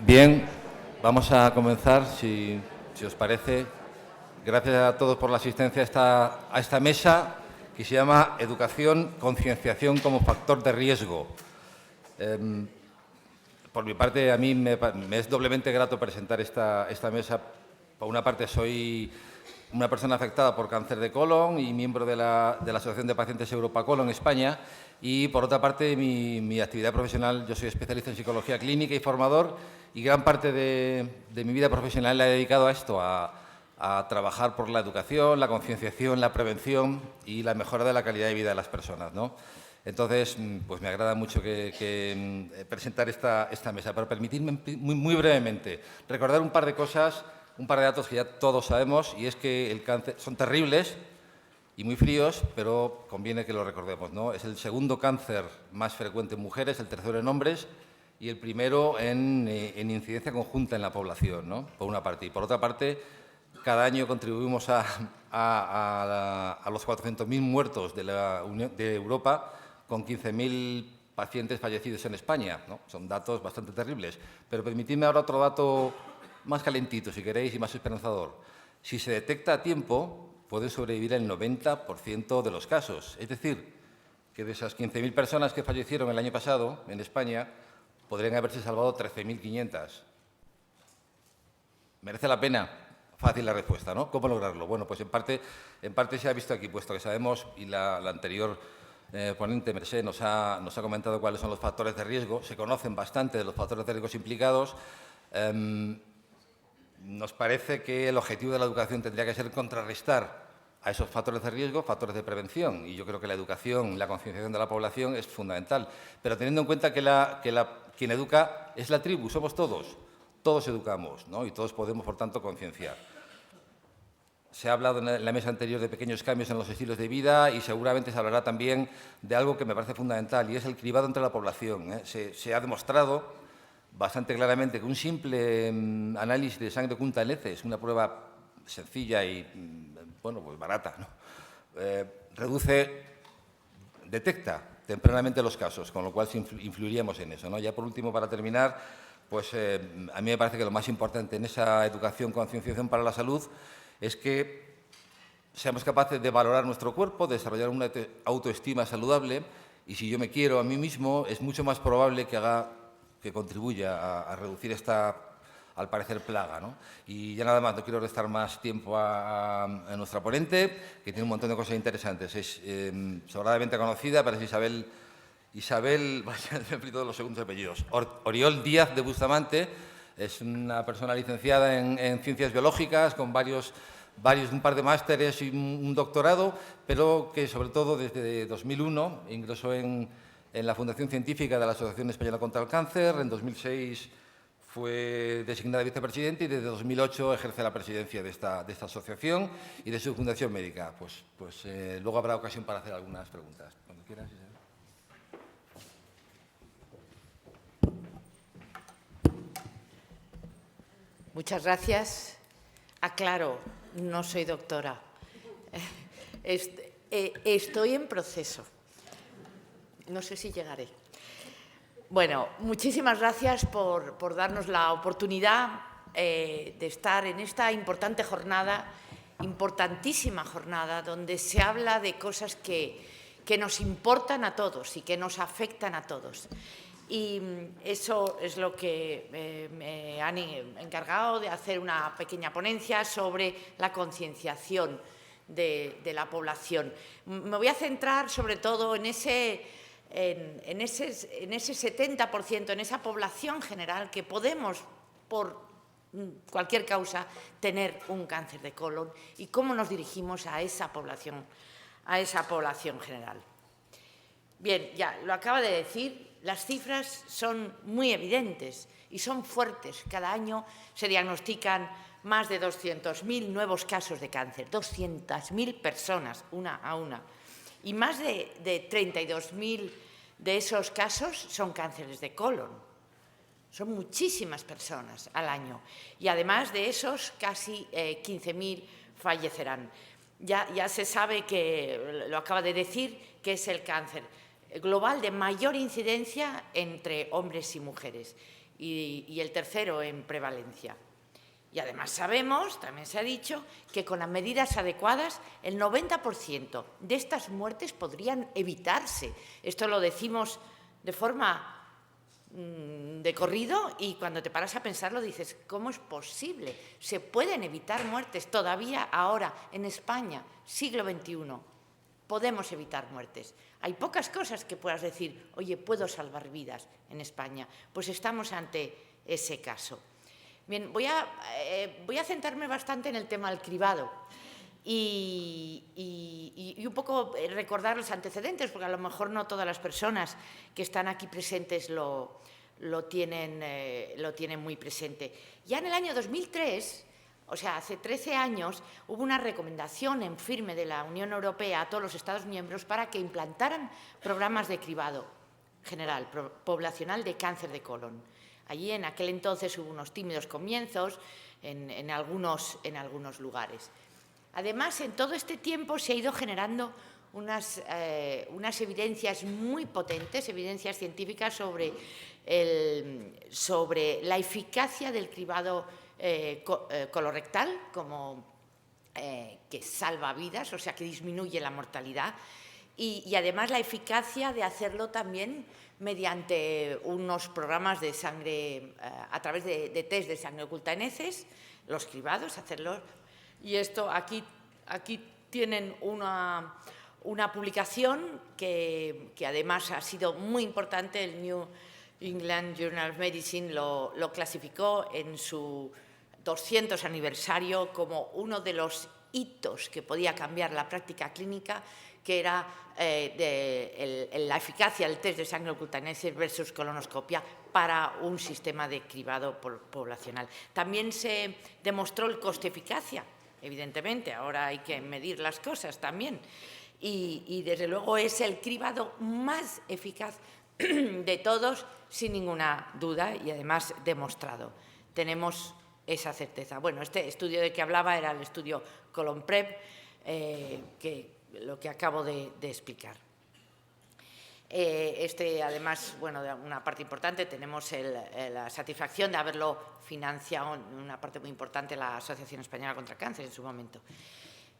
Bien, vamos a comenzar, si os parece. Gracias a todos por la asistencia a esta mesa que se llama Educación, Concienciación como Factor de Riesgo. Por mi parte, a mí me es doblemente grato presentar esta mesa. Por una parte, soy una persona afectada por cáncer de colon y miembro de la Asociación de Pacientes Europa Colon España. Y, por otra parte, mi actividad profesional, yo soy especialista en psicología clínica y formador, y gran parte de mi vida profesional la he dedicado a esto, a trabajar por la educación, la concienciación, la prevención y la mejora de la calidad de vida de las personas, ¿no? Entonces, pues me agrada mucho presentar esta mesa. Pero permitidme muy brevemente recordar un par de cosas, un par de datos que ya todos sabemos, y es que el cáncer son terribles y muy fríos, pero conviene que lo recordemos, ¿no? Es el segundo cáncer más frecuente en mujeres, el tercero en hombres y el primero en incidencia conjunta en la población, ¿no? Por una parte. Y por otra parte, cada año contribuimos a los 400.000 muertos de Europa, con 15.000 pacientes fallecidos en España, ¿no? Son datos bastante terribles. Pero permitidme ahora otro dato más calentito, si queréis, y más esperanzador. Si se detecta a tiempo, pueden sobrevivir el 90% de los casos. Es decir, que de esas 15.000 personas que fallecieron el año pasado en España, podrían haberse salvado 13.500. ¿Merece la pena? Fácil la respuesta, ¿no? ¿Cómo lograrlo? Bueno, pues en parte se ha visto aquí, puesto que sabemos, y la anterior ponente, Mercè, nos ha comentado cuáles son los factores de riesgo. Se conocen bastante de los factores de riesgo implicados. Nos parece que el objetivo de la educación tendría que ser contrarrestar a esos factores de riesgo, factores de prevención. Y yo creo que la educación, la concienciación de la población es fundamental. Pero teniendo en cuenta que quien educa es la tribu, somos todos. Todos educamos, ¿no? Y todos podemos, por tanto, concienciar. Se ha hablado en la mesa anterior de pequeños cambios en los estilos de vida y seguramente se hablará también de algo que me parece fundamental, y es el cribado entre la población, ¿eh? Se ha demostrado bastante claramente que un simple análisis de sangre oculta en heces, una prueba sencilla y bueno, pues barata, ¿no? Detecta tempranamente los casos, con lo cual influiríamos en eso, ¿no? Ya por último, para terminar, pues a mí me parece que lo más importante en esa educación, concienciación para la salud, es que seamos capaces de valorar nuestro cuerpo, de desarrollar una autoestima saludable, y si yo me quiero a mí mismo, es mucho más probable que contribuya a reducir esta, al parecer, plaga, ¿no? Y ya nada más, no quiero restar más tiempo a nuestra ponente, que tiene un montón de cosas interesantes. Es sobradamente conocida, pero es Isabel, vaya, me he olvidado los segundos apellidos, Oriol Díaz de Bustamante. Es una persona licenciada en Ciencias Biológicas, con un par de másteres y un doctorado, pero que, sobre todo, desde 2001 ingresó en la Fundación Científica de la Asociación Española contra el Cáncer. En 2006 fue designada vicepresidenta y desde 2008 ejerce la presidencia de esta asociación y de su fundación médica. Pues luego habrá ocasión para hacer algunas preguntas. Cuando quieras, Isabel. Muchas gracias. Aclaro, no soy doctora. Estoy en proceso. No sé si llegaré. Bueno, muchísimas gracias por darnos la oportunidad de estar en esta importante jornada, importantísima jornada, donde se habla de cosas que nos importan a todos y que nos afectan a todos. Y eso es lo que me han encargado de hacer una pequeña ponencia sobre la concienciación de la población. Me voy a centrar sobre todo en ese 70%, en esa población general que podemos, por cualquier causa, tener un cáncer de colon, y cómo nos dirigimos a esa población general. Bien, ya lo acaba de decir. Las cifras son muy evidentes y son fuertes. Cada año se diagnostican más de 200.000 nuevos casos de cáncer, 200.000 personas, una a una. Y más de 32.000 de esos casos son cánceres de colon. Son muchísimas personas al año. Y además de esos, casi 15.000 fallecerán. Ya se sabe que, lo acaba de decir, que es el cáncer global de mayor incidencia entre hombres y mujeres. y el tercero en prevalencia. Y además sabemos, también se ha dicho, que con las medidas adecuadas el 90% de estas muertes podrían evitarse. Esto lo decimos de forma de corrido y cuando te paras a pensarlo dices, ¿cómo es posible? Se pueden evitar muertes todavía ahora en España, siglo XXI. Podemos evitar muertes. Hay pocas cosas que puedas decir, oye, puedo salvar vidas en España. Pues estamos ante ese caso. Bien, voy a centrarme bastante en el tema del cribado y un poco recordar los antecedentes, porque a lo mejor no todas las personas que están aquí presentes lo tienen muy presente. Ya en el año 2003, o sea, hace 13 años, hubo una recomendación en firme de la Unión Europea a todos los Estados miembros para que implantaran programas de cribado general, poblacional de cáncer de colon. Allí, en aquel entonces, hubo unos tímidos comienzos en algunos lugares. Además, en todo este tiempo se ha ido generando unas evidencias muy potentes, evidencias científicas sobre la eficacia del cribado colorectal como que salva vidas, o sea, que disminuye la mortalidad, y además la eficacia de hacerlo también mediante unos programas de sangre, a través de test de sangre oculta en heces, los cribados, hacerlos. Y esto, aquí tienen una publicación que además ha sido muy importante. El New England Journal of Medicine lo clasificó en su 200 aniversario como uno de los hitos que podía cambiar la práctica clínica, que era la eficacia del test de sangre oculta en heces versus colonoscopia para un sistema de cribado poblacional. También se demostró el coste-eficacia, evidentemente, ahora hay que medir las cosas también, y desde luego es el cribado más eficaz de todos, sin ninguna duda, y además demostrado. Tenemos esa certeza. Bueno, este estudio de que hablaba era el estudio ColonPrep, lo que acabo de explicar. Además, bueno, de una parte importante, tenemos la satisfacción de haberlo financiado, una parte muy importante, la Asociación Española contra el Cáncer en su momento.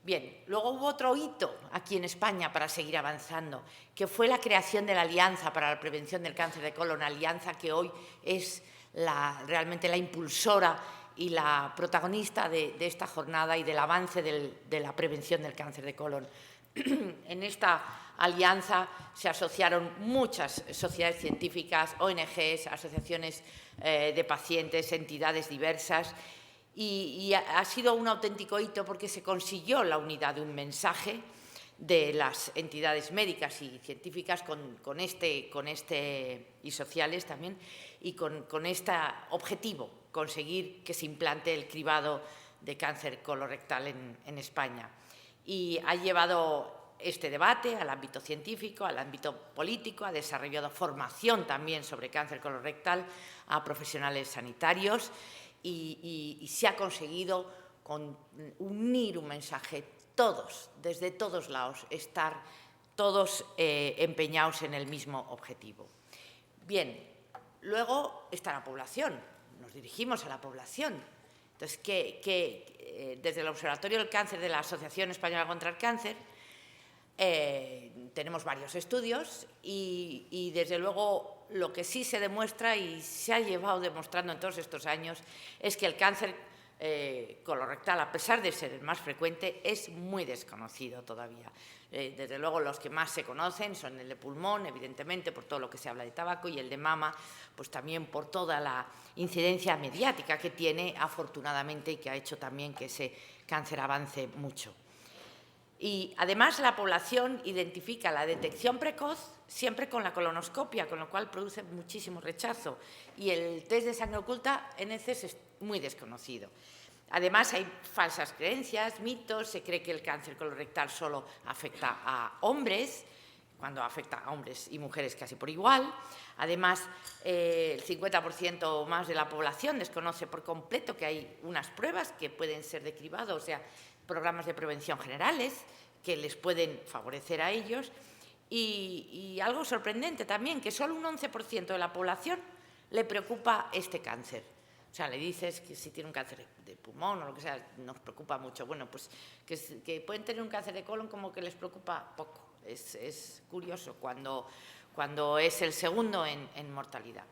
Bien, luego hubo otro hito aquí en España para seguir avanzando, que fue la creación de la Alianza para la Prevención del Cáncer de Colon, una alianza que hoy es realmente la impulsora y la protagonista de esta jornada y del avance de la prevención del cáncer de colon. En esta alianza se asociaron muchas sociedades científicas, ONGs, asociaciones de pacientes, entidades diversas, y ha sido un auténtico hito porque se consiguió la unidad de un mensaje de las entidades médicas y científicas y sociales también, y con este objetivo, conseguir que se implante el cribado de cáncer colorectal en España. Y ha llevado este debate al ámbito científico, al ámbito político, ha desarrollado formación también sobre cáncer colorectal a profesionales sanitarios y se ha conseguido unir un mensaje, todos, desde todos lados, estar todos empeñados en el mismo objetivo. Bien, luego está la población, nos dirigimos a la población. Entonces, desde el Observatorio del Cáncer de la Asociación Española contra el Cáncer tenemos varios estudios y desde luego lo que sí se demuestra y se ha llevado demostrando en todos estos años es que el cáncer colorectal, a pesar de ser el más frecuente, es muy desconocido todavía. Desde luego los que más se conocen son el de pulmón, evidentemente por todo lo que se habla de tabaco, y el de mama, pues también por toda la incidencia mediática que tiene, afortunadamente, y que ha hecho también que ese cáncer avance mucho. Y además la población identifica la detección precoz siempre con la colonoscopia, con lo cual produce muchísimo rechazo. Y el test de sangre oculta en heces es muy desconocido. Además hay falsas creencias, mitos, se cree que el cáncer colorectal solo afecta a hombres, cuando afecta a hombres y mujeres casi por igual. Además, el 50% o más de la población desconoce por completo que hay unas pruebas que pueden ser de cribado, o sea, programas de prevención generales que les pueden favorecer a ellos. Y algo sorprendente también, que solo un 11% de la población le preocupa este cáncer. O sea, le dices que si tiene un cáncer de pulmón o lo que sea, nos preocupa mucho. Bueno, pues que pueden tener un cáncer de colon como que les preocupa poco. Es curioso cuando es el segundo en mortalidad.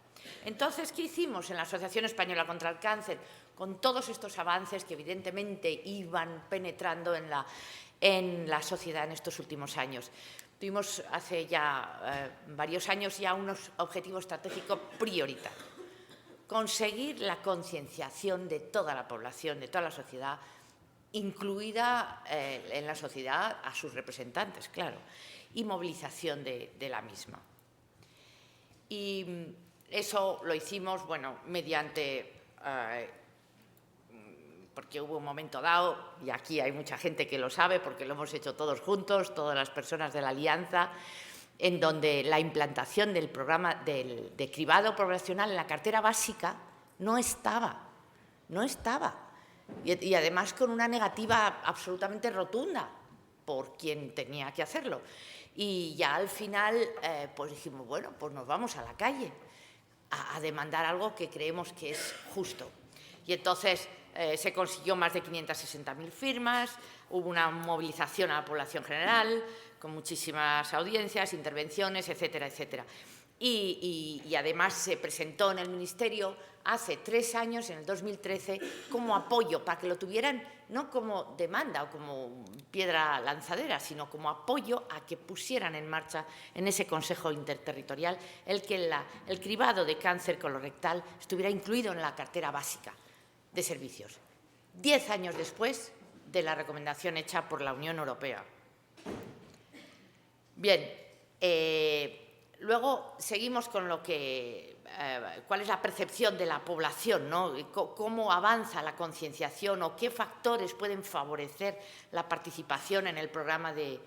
Entonces, ¿qué hicimos en la Asociación Española contra el Cáncer? Con todos estos avances que evidentemente iban penetrando en la sociedad en estos últimos años. Tuvimos hace ya varios años ya unos objetivos estratégicos prioritarios. Conseguir la concienciación de toda la población, de toda la sociedad, incluida en la sociedad a sus representantes, claro, y movilización de la misma. Y eso lo hicimos, bueno, mediante, porque hubo un momento dado, y aquí hay mucha gente que lo sabe, porque lo hemos hecho todos juntos, todas las personas de la Alianza, en donde la implantación del programa de cribado poblacional en la cartera básica no estaba. Y además con una negativa absolutamente rotunda por quien tenía que hacerlo. Y ya al final, pues dijimos, bueno, pues nos vamos a la calle a demandar algo que creemos que es justo. Y entonces se consiguió más de 560.000 firmas, hubo una movilización a la población general, con muchísimas audiencias, intervenciones, etcétera, etcétera. Y además se presentó en el Ministerio hace 3 años, en el 2013, como apoyo, para que lo tuvieran no como demanda o como piedra lanzadera, sino como apoyo a que pusieran en marcha en ese Consejo Interterritorial el que el cribado de cáncer colorectal estuviera incluido en la cartera básica de servicios. 10 años después de la recomendación hecha por la Unión Europea. Bien, luego seguimos con lo que, cuál es la percepción de la población, ¿no? Cómo avanza la concienciación o qué factores pueden favorecer la participación en el programa de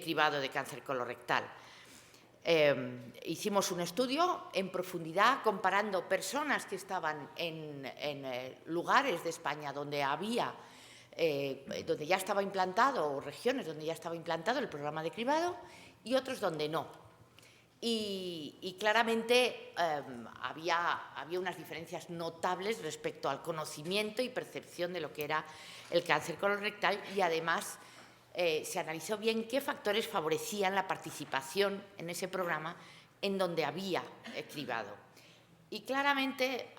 cribado de cáncer colorectal. Hicimos un estudio en profundidad comparando personas que estaban en lugares de España donde donde ya estaba implantado, o regiones donde ya estaba implantado el programa de cribado, y otros donde no. Y claramente había unas diferencias notables respecto al conocimiento y percepción de lo que era el cáncer colorectal, y además se analizó bien qué factores favorecían la participación en ese programa en donde había cribado. Y claramente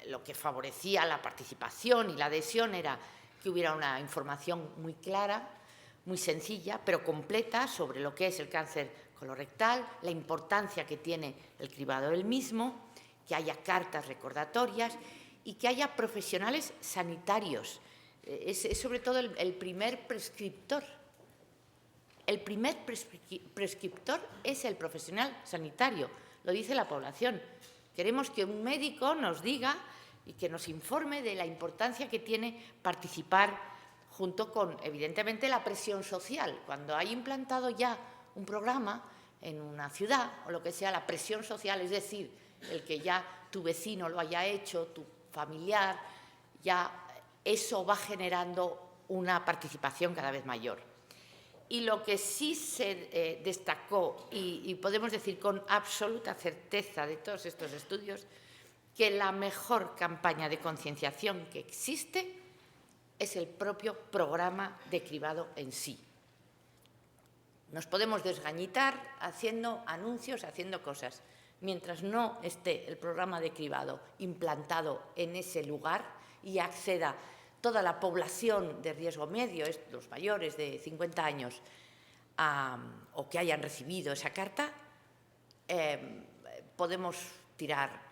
lo que favorecía la participación y la adhesión era que hubiera una información muy clara, muy sencilla, pero completa sobre lo que es el cáncer colorectal, la importancia que tiene el cribado del mismo, que haya cartas recordatorias y que haya profesionales sanitarios. Es sobre todo el primer prescriptor. El primer prescriptor es el profesional sanitario, lo dice la población. Queremos que un médico nos diga y que nos informe de la importancia que tiene participar junto con, evidentemente, la presión social. Cuando hay implantado ya un programa en una ciudad o lo que sea, la presión social, es decir, el que ya tu vecino lo haya hecho, tu familiar, ya eso va generando una participación cada vez mayor. Y lo que sí se destacó, y podemos decir con absoluta certeza de todos estos estudios, que la mejor campaña de concienciación que existe es el propio programa de cribado en sí. Nos podemos desgañitar haciendo anuncios, haciendo cosas. Mientras no esté el programa de cribado implantado en ese lugar y acceda toda la población de riesgo medio, los mayores de 50 años, o que hayan recibido esa carta, podemos tirar.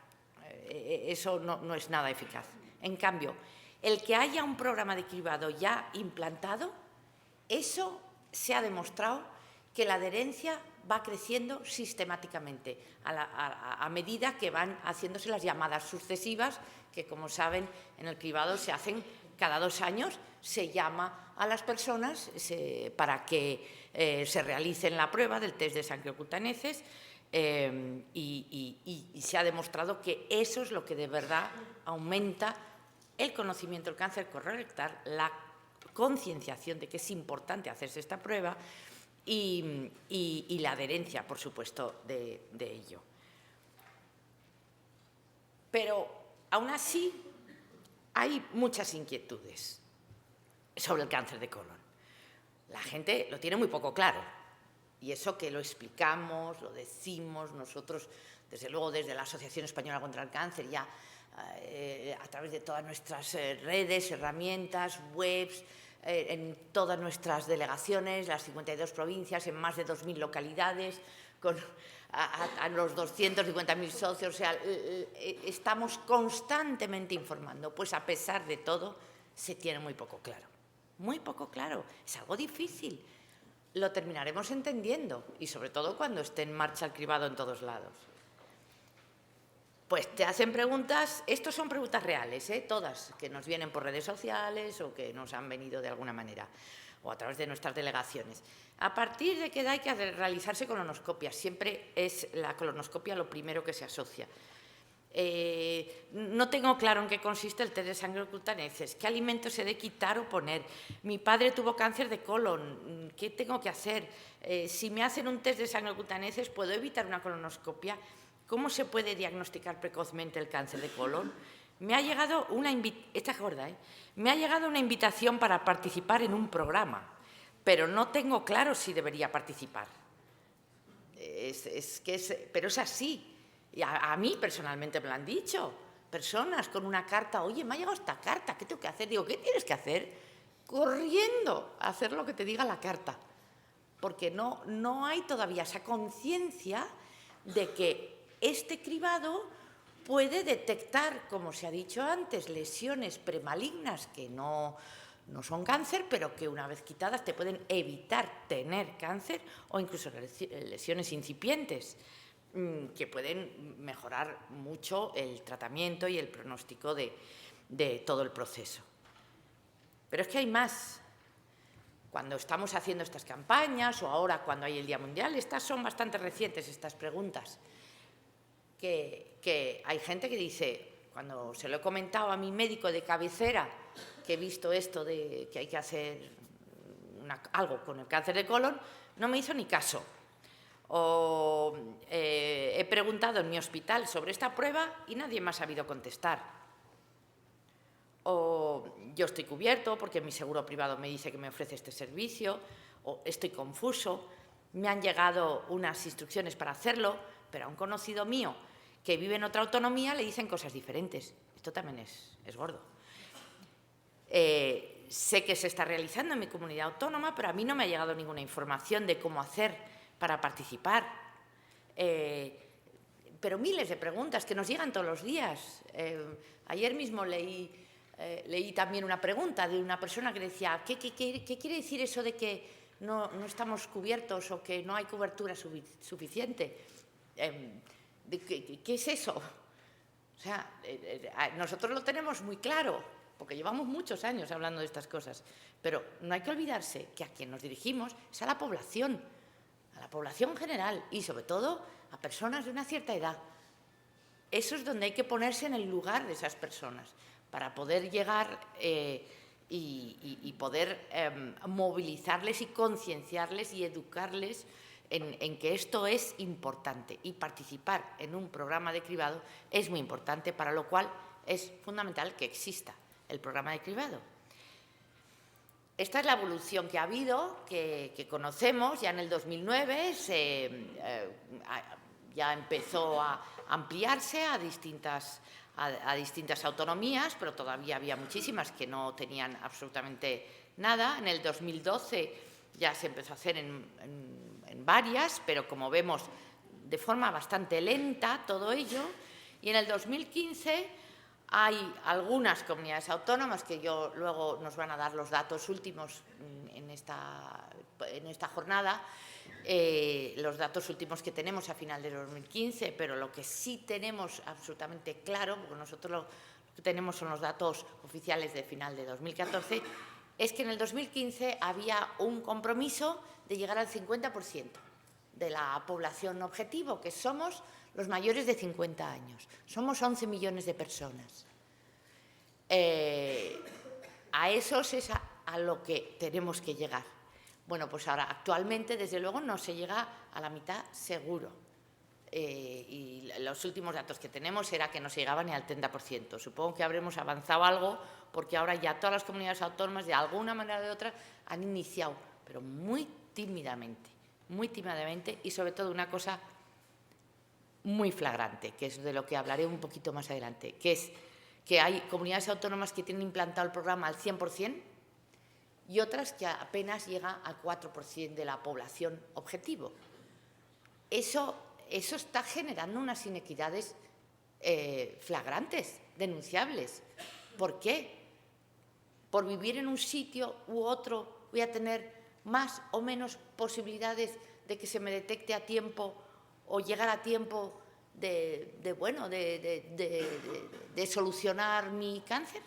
Eso no es nada eficaz. En cambio, el que haya un programa de cribado ya implantado, eso se ha demostrado que la adherencia va creciendo sistemáticamente a medida que van haciéndose las llamadas sucesivas, que, como saben, en el cribado se hacen cada 2 años, se llama a las personas para que se realicen la prueba del test de sangre oculta en heces, y se ha demostrado que eso es lo que de verdad aumenta el conocimiento del cáncer colorectal, la concienciación de que es importante hacerse esta prueba y la adherencia, por supuesto, de ello. Pero aún así hay muchas inquietudes sobre el cáncer de colon. La gente lo tiene muy poco claro, y eso que lo explicamos, lo decimos nosotros, desde luego desde la Asociación Española contra el Cáncer, ya a través de todas nuestras redes, herramientas, webs, en todas nuestras delegaciones, las 52 provincias, en más de 2.000 localidades, con a los 250.000 socios. O sea, estamos constantemente informando. Pues a pesar de todo, se tiene muy poco claro. Muy poco claro. Es algo difícil. Lo terminaremos entendiendo, y sobre todo cuando esté en marcha el cribado en todos lados. Pues te hacen preguntas, estos son preguntas reales, todas, que nos vienen por redes sociales o que nos han venido de alguna manera, o a través de nuestras delegaciones. ¿A partir de qué edad hay que realizarse colonoscopia? Siempre es la colonoscopia lo primero que se asocia. No tengo claro en qué consiste el test de sangre oculta en heces, qué alimentos he de quitar o poner. Mi padre tuvo cáncer de colon, ¿qué tengo que hacer? Si me hacen un test de sangre oculta en heces, ¿puedo evitar una colonoscopia? ¿Cómo se puede diagnosticar precozmente el cáncer de colon? Me ha llegado una Me ha llegado una invitación para participar en un programa, pero no tengo claro si debería participar. Pero es así. Y a mí personalmente me lo han dicho. Personas con una carta, oye, me ha llegado esta carta, ¿qué tengo que hacer? Digo, ¿qué tienes que hacer? Corriendo a hacer lo que te diga la carta. Porque no hay todavía esa conciencia de que este cribado puede detectar, como se ha dicho antes, lesiones premalignas que no son cáncer, pero que una vez quitadas te pueden evitar tener cáncer, o incluso lesiones incipientes que pueden mejorar mucho el tratamiento y el pronóstico de todo el proceso. Pero es que hay más. Cuando estamos haciendo estas campañas o ahora cuando hay el Día Mundial, estas son bastante recientes, estas preguntas. Que hay gente que dice, cuando se lo he comentado a mi médico de cabecera, que he visto esto de que hay que hacer algo con el cáncer de colon, no me hizo ni caso. O he preguntado en mi hospital sobre esta prueba y nadie me ha sabido contestar. O yo estoy cubierto porque mi seguro privado me dice que me ofrece este servicio, o estoy confuso, me han llegado unas instrucciones para hacerlo, pero a un conocido mío que vive en otra autonomía le dicen cosas diferentes. Esto también es gordo. Sé que se está realizando en mi comunidad autónoma, pero a mí no me ha llegado ninguna información de cómo hacer para participar. Pero miles de preguntas que nos llegan todos los días. Ayer mismo leí también una pregunta de una persona que decía, ¿qué quiere decir eso de que no estamos cubiertos o que no hay cobertura suficiente? ¿Qué es eso? O sea, nosotros lo tenemos muy claro, porque llevamos muchos años hablando de estas cosas, pero no hay que olvidarse que a quien nos dirigimos es a la población general y sobre todo a personas de una cierta edad. Eso es donde hay que ponerse en el lugar de esas personas para poder llegar y poder movilizarles y concienciarles y educarles en que esto es importante, y participar en un programa de cribado es muy importante, para lo cual es fundamental que exista el programa de cribado. Esta es la evolución que ha habido, que conocemos. Ya en el 2009 ya empezó a ampliarse a distintas autonomías, pero todavía había muchísimas que no tenían absolutamente nada. En el 2012 ya se empezó a hacer en varias, pero como vemos, de forma bastante lenta todo ello. Y en el 2015 hay algunas comunidades autónomas que luego nos van a dar los datos últimos en esta jornada, los datos últimos que tenemos a final de 2015, pero lo que sí tenemos absolutamente claro, porque nosotros lo que tenemos son los datos oficiales de final de 2014, es que en el 2015 había un compromiso de llegar al 50% de la población objetivo, que somos los mayores de 50 años. Somos 11 millones de personas. A esos es a lo que tenemos que llegar. Bueno, pues ahora actualmente, desde luego, no se llega a la mitad seguro. y los últimos datos que tenemos era que no se llegaba ni al 30%. Supongo que habremos avanzado algo porque ahora ya todas las comunidades autónomas, de alguna manera o de otra, han iniciado, pero muy tímidamente y sobre todo una cosa muy flagrante, que es de lo que hablaré un poquito más adelante, que es que hay comunidades autónomas que tienen implantado el programa al 100% y otras que apenas llega al 4% de la población objetivo. Eso está generando unas inequidades flagrantes, denunciables. ¿Por qué? Por vivir en un sitio u otro voy a tener más o menos posibilidades de que se me detecte a tiempo o llegar a tiempo de solucionar mi cáncer.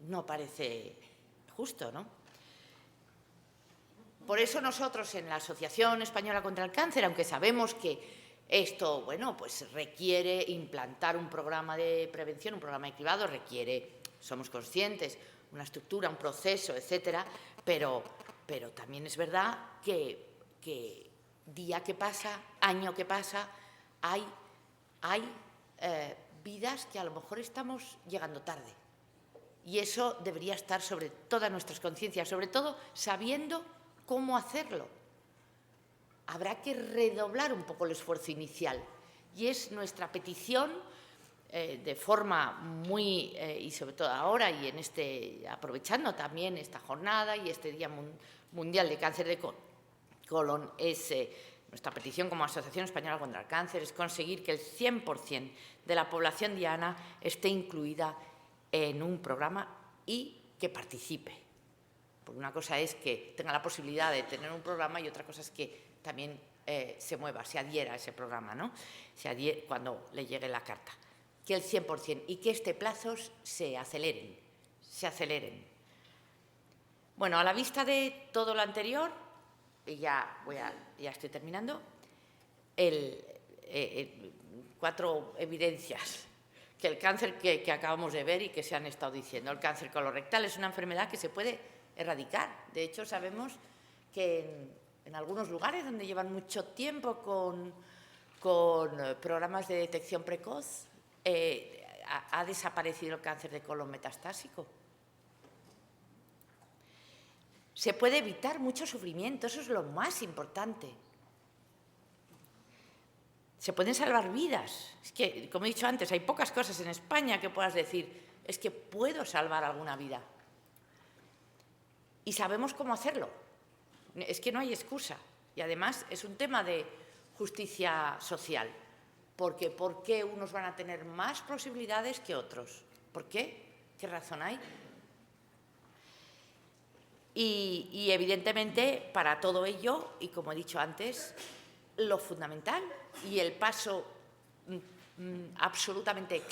No parece justo, ¿no? Por eso nosotros en la Asociación Española contra el Cáncer, aunque sabemos que esto, bueno, pues requiere implantar un programa de prevención, un programa de cribado, requiere, somos conscientes, una estructura, un proceso, etcétera, pero también es verdad que día que pasa, año que pasa, hay vidas que a lo mejor estamos llegando tarde. Y eso debería estar sobre todas nuestras conciencias, sobre todo sabiendo cómo hacerlo. Habrá que redoblar un poco el esfuerzo inicial y es nuestra petición de forma muy, y sobre todo ahora y aprovechando también esta jornada y este Día Mundial de Cáncer de Colon, es nuestra petición como Asociación Española contra el Cáncer es conseguir que el 100% de la población diana esté incluida en un programa y que participe. Porque una cosa es que tenga la posibilidad de tener un programa y otra cosa es que también se mueva, se adhiera a ese programa, ¿no? Cuando le llegue la carta. Que el 100% y que plazos se aceleren. Bueno, a la vista de todo lo anterior, y ya estoy terminando, 4 evidencias que el cáncer que acabamos de ver y que se han estado diciendo. El cáncer colorectal es una enfermedad que se puede erradicar. De hecho, sabemos que en algunos lugares donde llevan mucho tiempo con programas de detección precoz, ha desaparecido el cáncer de colon metastásico. Se puede evitar mucho sufrimiento, eso es lo más importante. Se pueden salvar vidas. Es que, como he dicho antes, hay pocas cosas en España que puedas decir, es que puedo salvar alguna vida. Y sabemos cómo hacerlo. Es que no hay excusa. Y además es un tema de justicia social. Porque ¿por qué unos van a tener más posibilidades que otros? ¿Por qué? ¿Qué razón hay? Y evidentemente, para todo ello, y como he dicho antes, lo fundamental y el paso absolutamente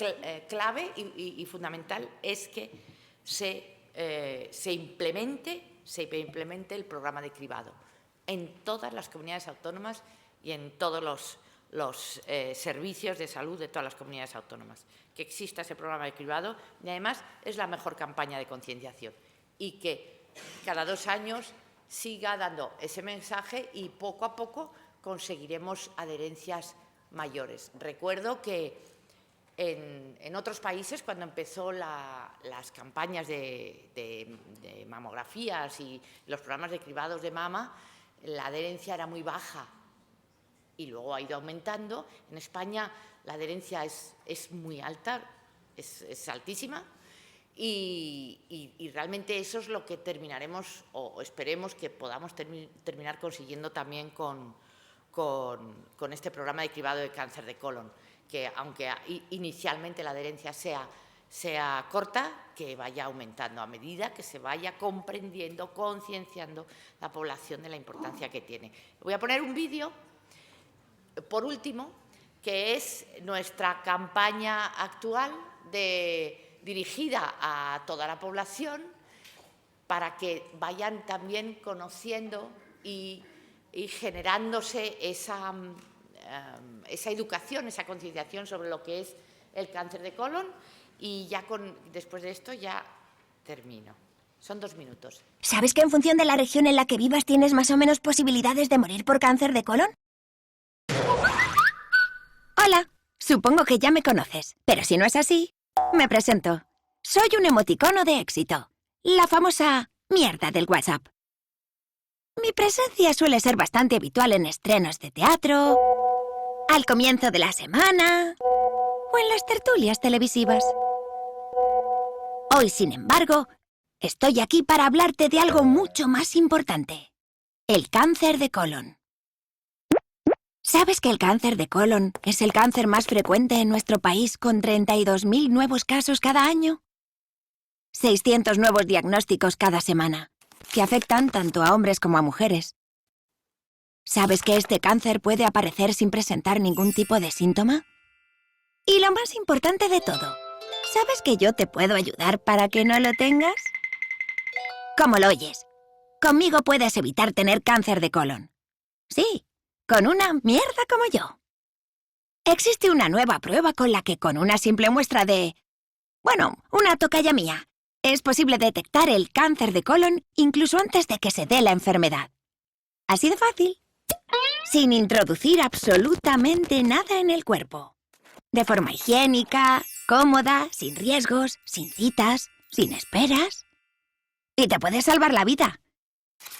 clave y fundamental es que se implemente el programa de cribado en todas las comunidades autónomas y en todos los servicios de salud de todas las comunidades autónomas. Que exista ese programa de cribado y además es la mejor campaña de concienciación y que cada 2 años siga dando ese mensaje y poco a poco conseguiremos adherencias mayores. Recuerdo que en otros países, cuando empezó las campañas de mamografías y los programas de cribados de mama, la adherencia era muy baja y luego ha ido aumentando. En España la adherencia es muy alta, es altísima. Y realmente eso es lo que terminaremos o esperemos que podamos terminar consiguiendo también con este programa de cribado de cáncer de colon, que aunque inicialmente la adherencia sea corta, que vaya aumentando a medida que se vaya comprendiendo, concienciando la población de la importancia que tiene. Voy a poner un vídeo, por último, que es nuestra campaña actual dirigida a toda la población para que vayan también conociendo y generándose esa educación, esa concienciación sobre lo que es el cáncer de colon y ya después de esto ya termino. Son 2 minutos. ¿Sabes que en función de la región en la que vivas tienes más o menos posibilidades de morir por cáncer de colon? Hola, supongo que ya me conoces, pero si no es así, me presento. Soy un emoticono de éxito, la famosa mierda del WhatsApp. Mi presencia suele ser bastante habitual en estrenos de teatro, al comienzo de la semana o en las tertulias televisivas. Hoy, sin embargo, estoy aquí para hablarte de algo mucho más importante: el cáncer de colon. ¿Sabes que el cáncer de colon es el cáncer más frecuente en nuestro país, con 32.000 nuevos casos cada año? 600 nuevos diagnósticos cada semana, que afectan tanto a hombres como a mujeres. ¿Sabes que este cáncer puede aparecer sin presentar ningún tipo de síntoma? Y lo más importante de todo, ¿sabes que yo te puedo ayudar para que no lo tengas? ¿Cómo lo oyes? Conmigo puedes evitar tener cáncer de colon. Sí, con una mierda como yo. Existe una nueva prueba con la que, con una simple muestra de... una tocaya mía, es posible detectar el cáncer de colon incluso antes de que se dé la enfermedad. Así de fácil. Sin introducir absolutamente nada en el cuerpo. De forma higiénica, cómoda, sin riesgos, sin citas, sin esperas. Y te puede salvar la vida.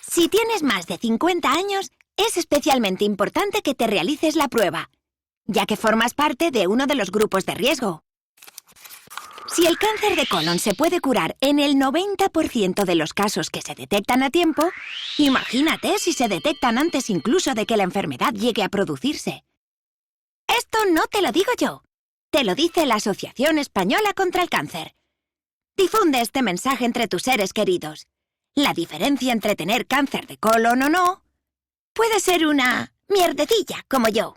Si tienes más de 50 años, es especialmente importante que te realices la prueba, ya que formas parte de uno de los grupos de riesgo. Si el cáncer de colon se puede curar en el 90% de los casos que se detectan a tiempo, imagínate si se detectan antes incluso de que la enfermedad llegue a producirse. Esto no te lo digo yo, te lo dice la Asociación Española contra el Cáncer. Difunde este mensaje entre tus seres queridos. La diferencia entre tener cáncer de colon o no puede ser una mierdecilla como yo.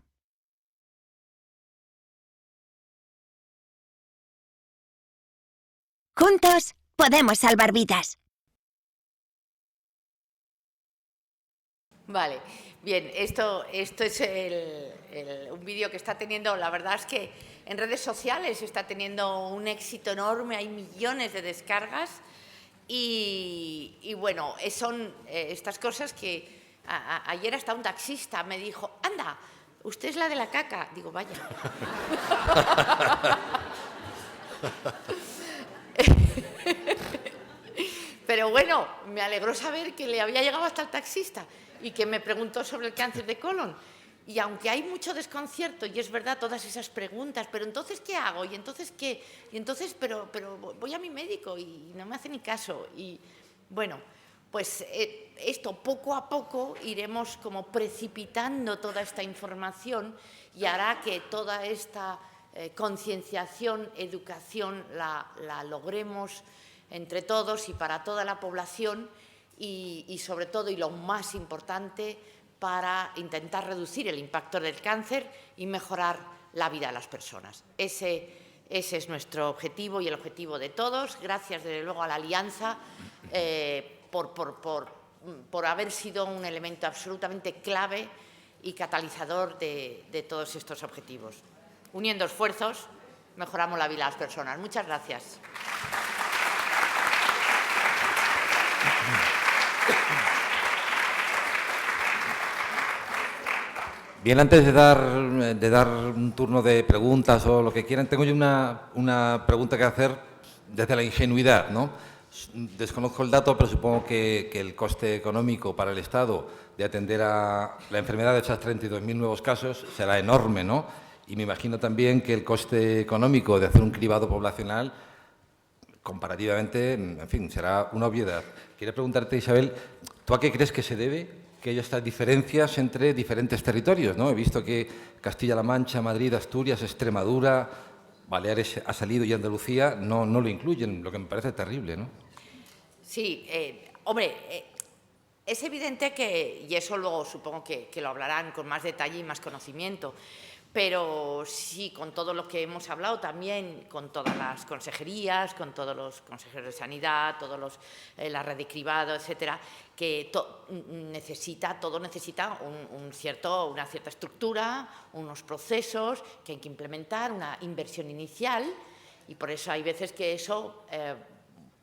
Juntos podemos salvar vidas. Vale, bien, esto es un vídeo que está teniendo, la verdad es que en redes sociales está teniendo un éxito enorme, hay millones de descargas y bueno, son estas cosas que ayer hasta un taxista me dijo: anda, usted es la de la caca. Digo, vaya. Pero bueno, me alegró saber que le había llegado hasta el taxista y que me preguntó sobre el cáncer de colon. Y aunque hay mucho desconcierto, y es verdad todas esas preguntas, pero entonces, ¿qué hago? ¿Y entonces qué? Y entonces, pero voy a mi médico y no me hace ni caso. Y bueno, pues esto poco a poco iremos como precipitando toda esta información y hará que toda esta concienciación, educación, la logremos entre todos y para toda la población y sobre todo, y lo más importante, para intentar reducir el impacto del cáncer y mejorar la vida de las personas. Ese es nuestro objetivo y el objetivo de todos. Gracias, desde luego, a la Alianza por haber sido un elemento absolutamente clave y catalizador de todos estos objetivos. Uniendo esfuerzos, mejoramos la vida de las personas. Muchas gracias. Bien, antes de dar un turno de preguntas o lo que quieran, tengo yo una pregunta que hacer desde la ingenuidad, ¿no? Desconozco el dato, pero supongo que el coste económico para el Estado de atender a la enfermedad de esos 32.000 nuevos casos será enorme, ¿no? Y me imagino también que el coste económico de hacer un cribado poblacional, comparativamente, en fin, será una obviedad. Quería preguntarte, Isabel, ¿tú a qué crees que se debe que haya estas diferencias entre diferentes territorios, ¿no? He visto que Castilla-La Mancha, Madrid, Asturias, Extremadura, Baleares ha salido y Andalucía no lo incluyen, lo que me parece terrible, ¿no? Sí, hombre, es evidente que, y eso luego supongo que lo hablarán con más detalle y más conocimiento, pero sí, con todo lo que hemos hablado también, con todas las consejerías, con todos los consejeros de sanidad, la red de cribado, etcétera, que todo necesita una cierta estructura, unos procesos que hay que implementar, una inversión inicial, y por eso hay veces que eso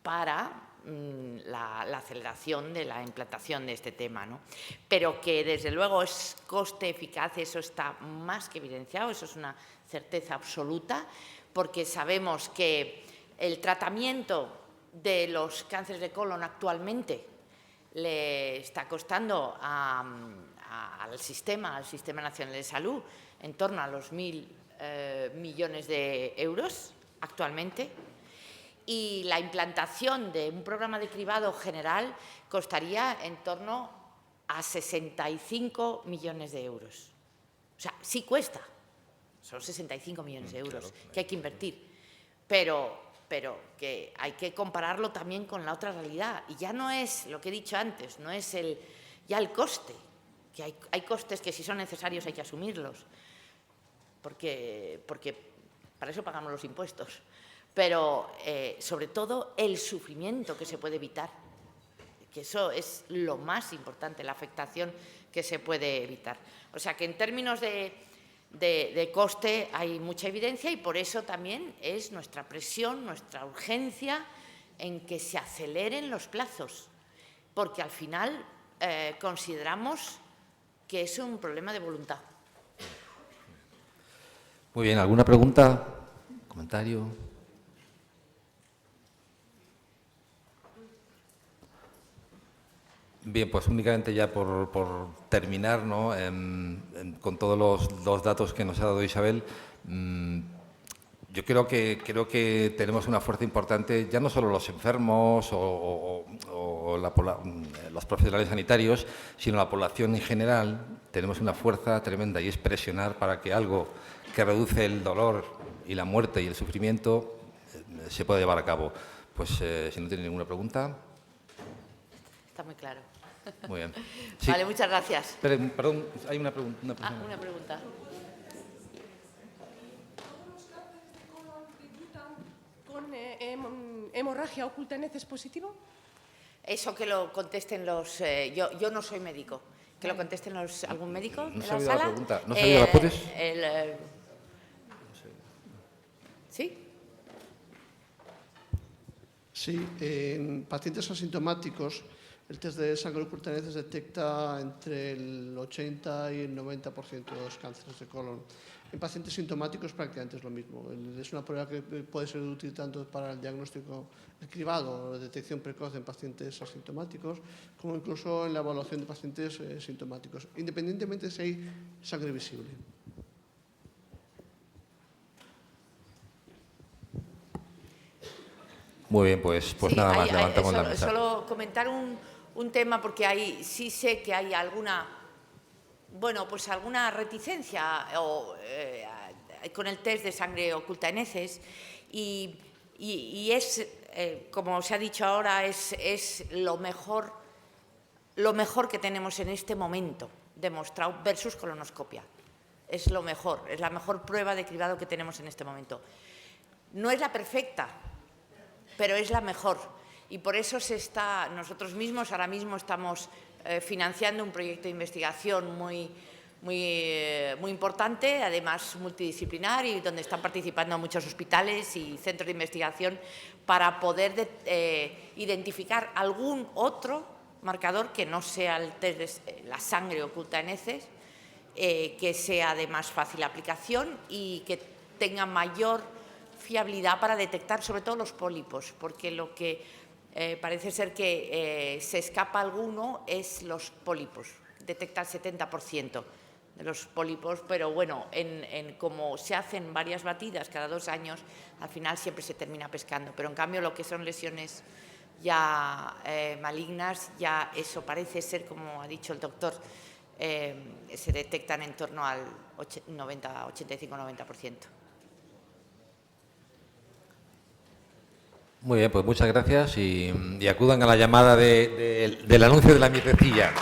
para la aceleración de la implantación de este tema, ¿no? Pero que desde luego es coste eficaz, eso está más que evidenciado, eso es una certeza absoluta, porque sabemos que el tratamiento de los cánceres de colon actualmente le está costando al Sistema Nacional de Salud en torno a los 1.000 millones de euros actualmente, y la implantación de un programa de cribado general costaría en torno a 65 millones de euros. O sea, sí cuesta, son 65 millones de euros que hay que invertir, pero que hay que compararlo también con la otra realidad. Y ya no es lo que he dicho antes, no es ya el coste, que hay costes que si son necesarios hay que asumirlos, porque para eso pagamos los impuestos, pero sobre todo el sufrimiento que se puede evitar, que eso es lo más importante, la afectación que se puede evitar. O sea que en términos de coste hay mucha evidencia, y por eso también es nuestra presión, nuestra urgencia en que se aceleren los plazos, porque al final consideramos que es un problema de voluntad. Muy bien, ¿alguna pregunta? ¿Comentario? Bien, pues únicamente ya por terminar, ¿no? Con todos los datos que nos ha dado Isabel, yo creo que tenemos una fuerza importante, ya no solo los enfermos o los profesionales sanitarios, sino la población en general. Tenemos una fuerza tremenda, y es presionar para que algo que reduce el dolor y la muerte y el sufrimiento se pueda llevar a cabo. Pues si no tiene ninguna pregunta. Está muy claro. Muy bien. Sí. Vale, muchas gracias. Perdón, hay una pregunta. Una pregunta. ¿Con hemorragia oculta en heces positivo? Eso que lo contesten los... yo no soy médico. Que lo contesten algún médico No de la sabía sala. la pregunta. ¿No sabía la puedes? ¿Sí? Sí, en pacientes asintomáticos, el test de sangre oculta en heces detecta entre el 80 y el 90% de los cánceres de colon. En pacientes sintomáticos prácticamente es lo mismo. Es una prueba que puede ser útil tanto para el diagnóstico, el cribado o la detección precoz en pacientes asintomáticos, como incluso en la evaluación de pacientes sintomáticos, independientemente de si hay sangre visible. Muy bien, pues Sí, nada más, levantamos la mesa. Solo comentar un tema, porque sí sé que hay alguna reticencia con el test de sangre oculta en heces, y es, como se ha dicho ahora, es lo mejor que tenemos en este momento demostrado versus colonoscopia. Es lo mejor, es la mejor prueba de cribado que tenemos en este momento. No es la perfecta, pero es la mejor, y por eso nosotros mismos ahora mismo estamos financiando un proyecto de investigación muy importante, además multidisciplinar, y donde están participando muchos hospitales y centros de investigación para poder identificar algún otro marcador que no sea el test de la sangre oculta en heces, que sea de más fácil aplicación y que tenga mayor fiabilidad para detectar sobre todo los pólipos, porque lo que parece ser que se escapa alguno es los pólipos. Detecta el 70% de los pólipos, pero bueno, como se hacen varias batidas cada 2 años, al final siempre se termina pescando. Pero en cambio lo que son lesiones ya malignas, ya eso parece ser, como ha dicho el doctor, se detectan en torno al 85-90%. Muy bien, pues muchas gracias, y acudan a la llamada del anuncio de la mierdecilla.